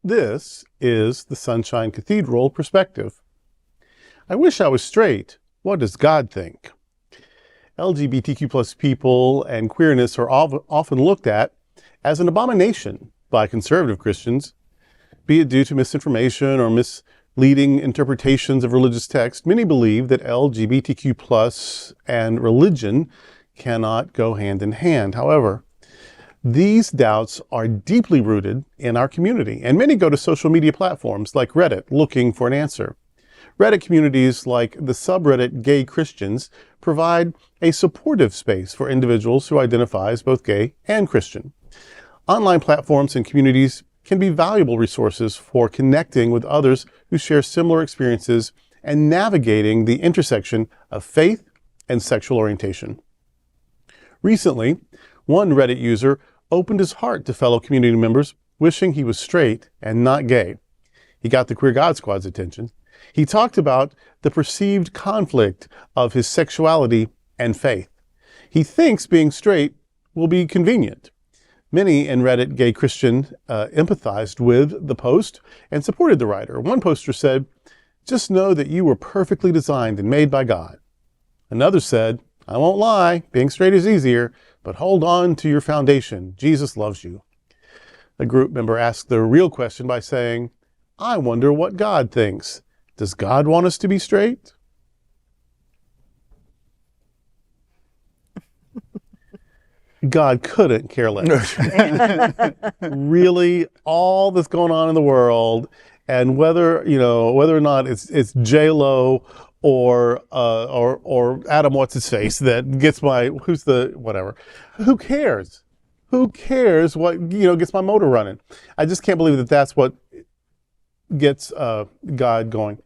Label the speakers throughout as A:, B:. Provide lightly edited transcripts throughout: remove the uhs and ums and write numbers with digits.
A: This is the Sunshine Cathedral perspective. I wish I was straight. What does God think? LGBTQ plus people and queerness are often looked at as an abomination by conservative Christians, be it due to misinformation or misleading interpretations of religious text. Many believe that LGBTQ plus and religion cannot go hand in hand. However, these doubts are deeply rooted in our community, and many go to social media platforms like Reddit looking for an answer. Reddit communities like the subreddit Gay Christians provide a supportive space for individuals who identify as both gay and Christian. Online platforms and communities can be valuable resources for connecting with others who share similar experiences and navigating the intersection of faith and sexual orientation. Recently, one Reddit user opened his heart to fellow community members, wishing he was straight and not gay. He got the Queer God Squad's attention. He talked about the perceived conflict of his sexuality and faith. He thinks being straight will be convenient. Many in Reddit Gay Christian empathized with the post and supported the writer. One poster said, "Just know that you were perfectly designed and made by God." Another said, "I won't lie, being straight is easier, but hold on to your foundation. Jesus loves you." A group member asked the real question by saying, "I wonder what God thinks. Does God want us to be straight?" God couldn't care less. Really, all that's going on in the world, and whether or not it's J-Lo or Adam what's his face that gets who cares? Who cares what gets my motor running? I just can't believe that that's what gets God going,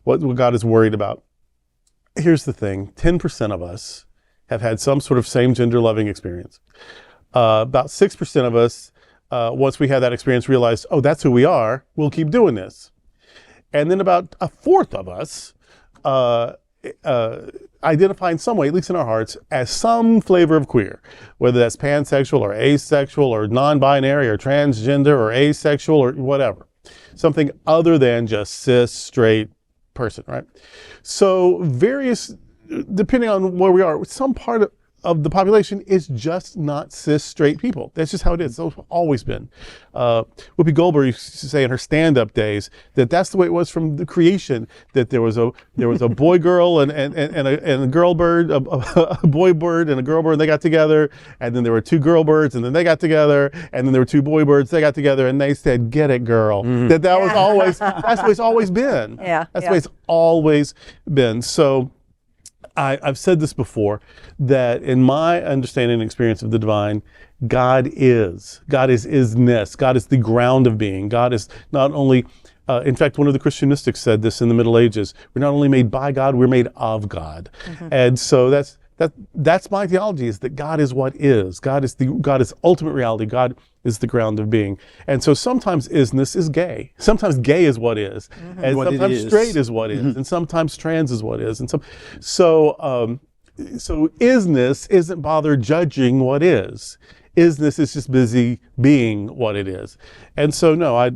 A: what God is worried about. Here's the thing, 10% of us have had some sort of same gender loving experience. About 6% of us, once we had that experience, realized, oh, that's who we are, we'll keep doing this. And then about a fourth of us identify in some way, at least in our hearts, as some flavor of queer, whether that's pansexual or asexual or non-binary or transgender or asexual or whatever. Something other than just cis, straight person, right? So various, depending on where we are, some part of the population is just not cis straight people. That's just how it is. It's always been. Whoopi Goldberg used to say in her stand-up days that that's the way it was from the creation. That there was a boy girl and a girl bird, a boy bird and a girl bird. And they got together, and then there were two girl birds, and then they got together, and then there were two boy birds. They got together, and they said, "Get it, girl." Mm-hmm. That was always that's the way it's always been.
B: Yeah,
A: that's the way it's always been. So. I've said this before, that in my understanding and experience of the divine, God is isness. God is the ground of being. God is not only, in fact, one of the Christian mystics said this in the Middle Ages, we're not only made by God, we're made of God. Mm-hmm. And so that's my theology, is that God is what is. God is ultimate reality. God is the ground of being. And so sometimes isness is gay. Sometimes gay is what is. Mm-hmm. And sometimes straight is what is. Mm-hmm. And sometimes trans is what is. And so isness isn't bothered judging what is. Isness is just busy being what it is. And so no,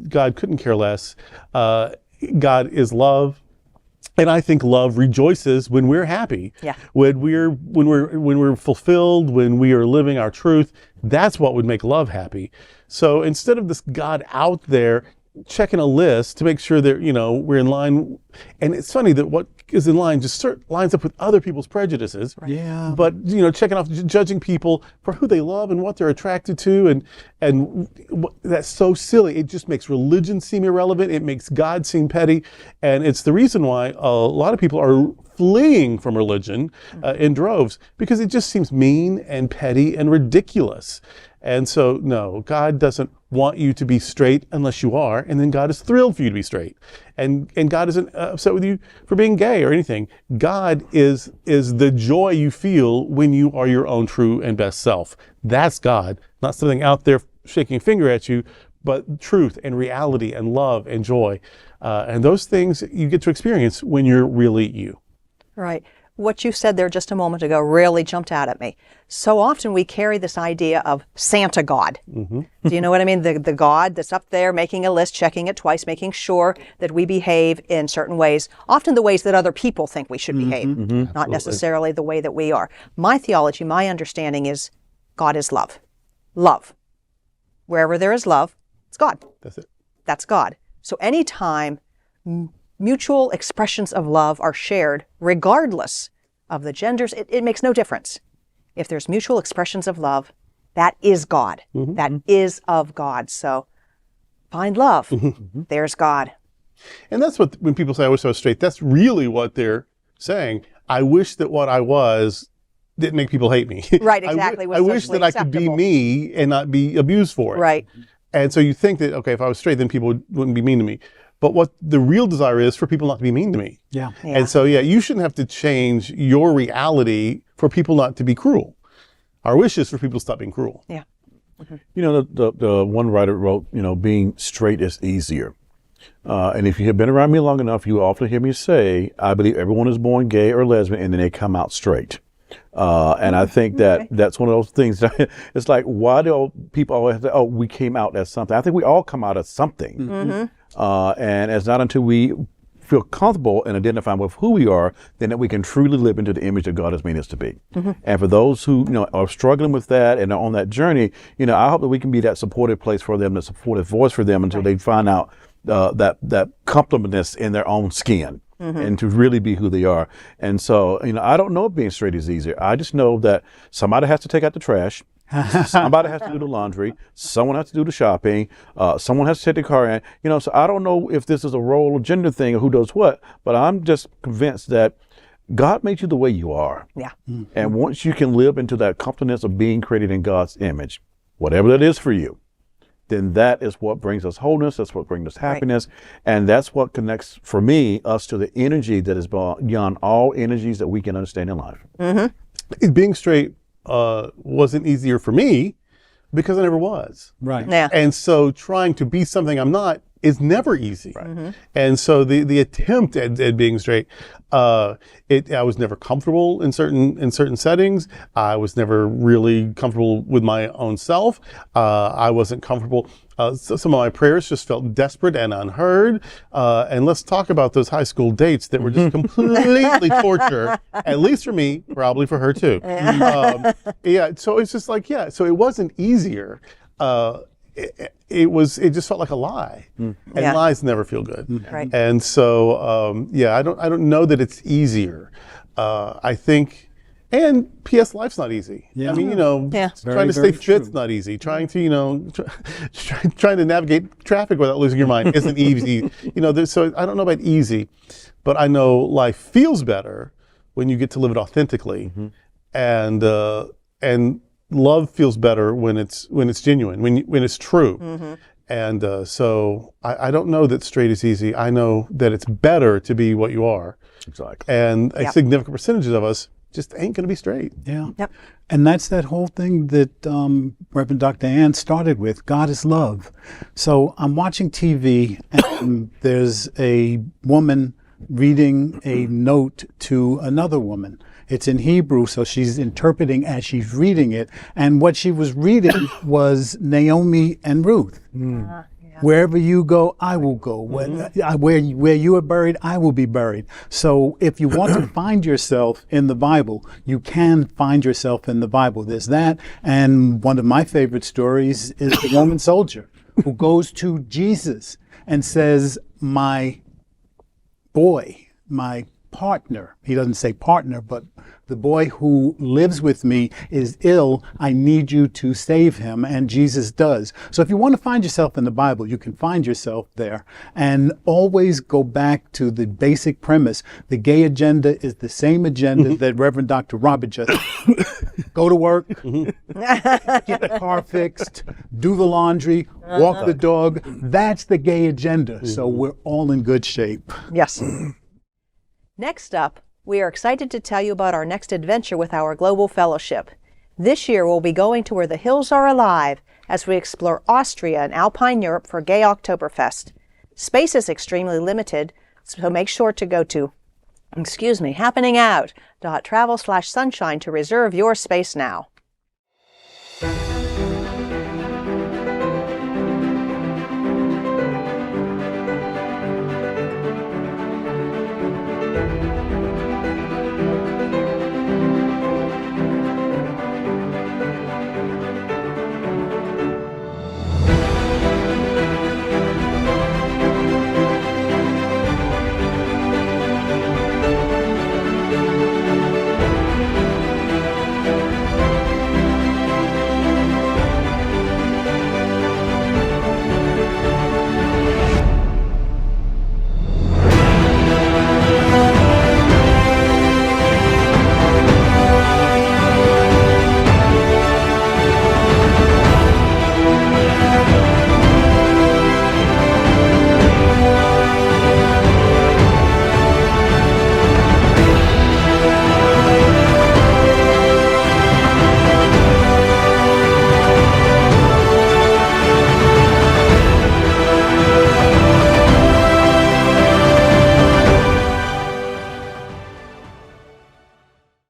A: God couldn't care less. God is love. And I think love rejoices when we're happy, when we're fulfilled, when we are living our truth. That's what would make love happy. So instead of this God out there checking a list to make sure that we're in line, and it's funny that what is in line just lines up with other people's prejudices. Right. Yeah. But checking off, judging people for who they love and what they're attracted to, and that's so silly. It just makes religion seem irrelevant. It makes God seem petty, and it's the reason why a lot of people are fleeing from religion in droves, because it just seems mean and petty and ridiculous. And so, no, God doesn't want you to be straight unless you are, and then God is thrilled for you to be straight. And God isn't upset with you for being gay or anything. God is the joy you feel when you are your own true and best self. That's God, not something out there shaking a finger at you, but truth and reality and love and joy. And those things you get to experience when you're really you.
B: Right. what you said there just a moment ago really jumped out at me. So often we carry this idea of Santa God. Do you know what I mean? The God that's up there making a list, checking it twice, making sure that we behave in certain ways, often the ways that other people think we should behave, not necessarily the way that we are. My theology, my understanding is God is love. Love. Wherever there is love, it's God.
A: That's it.
B: That's God. So anytime mutual expressions of love are shared, regardless of the genders, it makes no difference. If there's mutual expressions of love, that is God. That is of God. So find love. There's God.
A: And that's what, when people say I wish I was straight, that's really what they're saying. I wish that what I was didn't make people hate me.
B: Right, exactly.
A: I wish that I could be me and not be abused for it.
B: Right.
A: And so you think that, okay, if I was straight, then people wouldn't be mean to me. But what the real desire is for people not to be mean to me.
C: Yeah.
A: And so, you shouldn't have to change your reality for people not to be cruel. Our wish is for people to stop being cruel.
B: Yeah.
D: You know, the one writer wrote, being straight is easier. And if you have been around me long enough, you often hear me say, I believe everyone is born gay or lesbian and then they come out straight. And I think that that's one of those things. It's like, why do people always say, oh, we came out as something? I think we all come out as something. And it's not until we feel comfortable in identifying with who we are, then that we can truly live into the image that God has made us to be. And for those who are struggling with that and are on that journey, I hope that we can be that supportive place for them, that supportive voice for them until they find out that comfortableness in their own skin. And to really be who they are. And so, I don't know if being straight is easier. I just know that somebody has to take out the trash. Somebody has to do the laundry. Someone has to do the shopping. Someone has to take the car in. So I don't know if this is a role or gender thing or who does what, but I'm just convinced that God made you the way you are.
B: Yeah.
D: And once you can live into that comfortableness of being created in God's image, whatever that is for you, then that is what brings us wholeness, that's what brings us happiness, and that's what connects, for me, us to the energy that is beyond all energies that we can understand in life.
A: Being straight wasn't easier for me because I never was.
C: Right.
B: Yeah.
A: And so trying to be something I'm not is never easy. Right. And so the attempt at being straight, I was never comfortable in certain settings. I was never really comfortable with my own self. I wasn't comfortable. So some of my prayers just felt desperate and unheard. And let's talk about those high school dates that were just completely torture, at least for me, probably for her too. So it's just like, so it wasn't easier. It just felt like a lie, and lies never feel good.
B: Right.
A: And so, I don't know that it's easier. I think, and P.S. life's not easy.
C: Yeah.
A: I mean, trying to stay
C: very
A: fit's
C: true.
A: not easy. Trying to, trying to navigate traffic without losing your mind isn't easy. So I don't know about easy, but I know life feels better when you get to live it authentically, and love feels better when it's genuine, when it's true. And so I don't know that straight is easy. I know that it's better to be what you are.
D: Exactly.
A: And a significant percentage of us just ain't going to be straight.
C: Yeah.
B: Yep.
C: And that's that whole thing that Reverend Dr. Ann started with. God is love. So I'm watching TV and there's a woman reading a note to another woman. It's in Hebrew, so she's interpreting as she's reading it. And what she was reading was Naomi and Ruth. Wherever you go, I will go. Where you are buried, I will be buried. So if you want to find yourself in the Bible, you can find yourself in the Bible. There's that. And one of my favorite stories is the Roman soldier who goes to Jesus and says, my boy, my partner, he doesn't say partner, but the boy who lives with me is ill. I need you to save him. And Jesus does. So if you want to find yourself in the Bible, you can find yourself there. And always go back to the basic premise. The gay agenda is the same agenda that Reverend Dr. Robert just go to work, get the car fixed, do the laundry, walk the dog. That's the gay agenda. So we're all in good shape.
B: Yes. Next up, we are excited to tell you about our next adventure with our Global Fellowship. This year, we'll be going to where the hills are alive as we explore Austria and Alpine Europe for Gay Oktoberfest. Space is extremely limited, so make sure to go to happeningout.travel/sunshine to reserve your space now.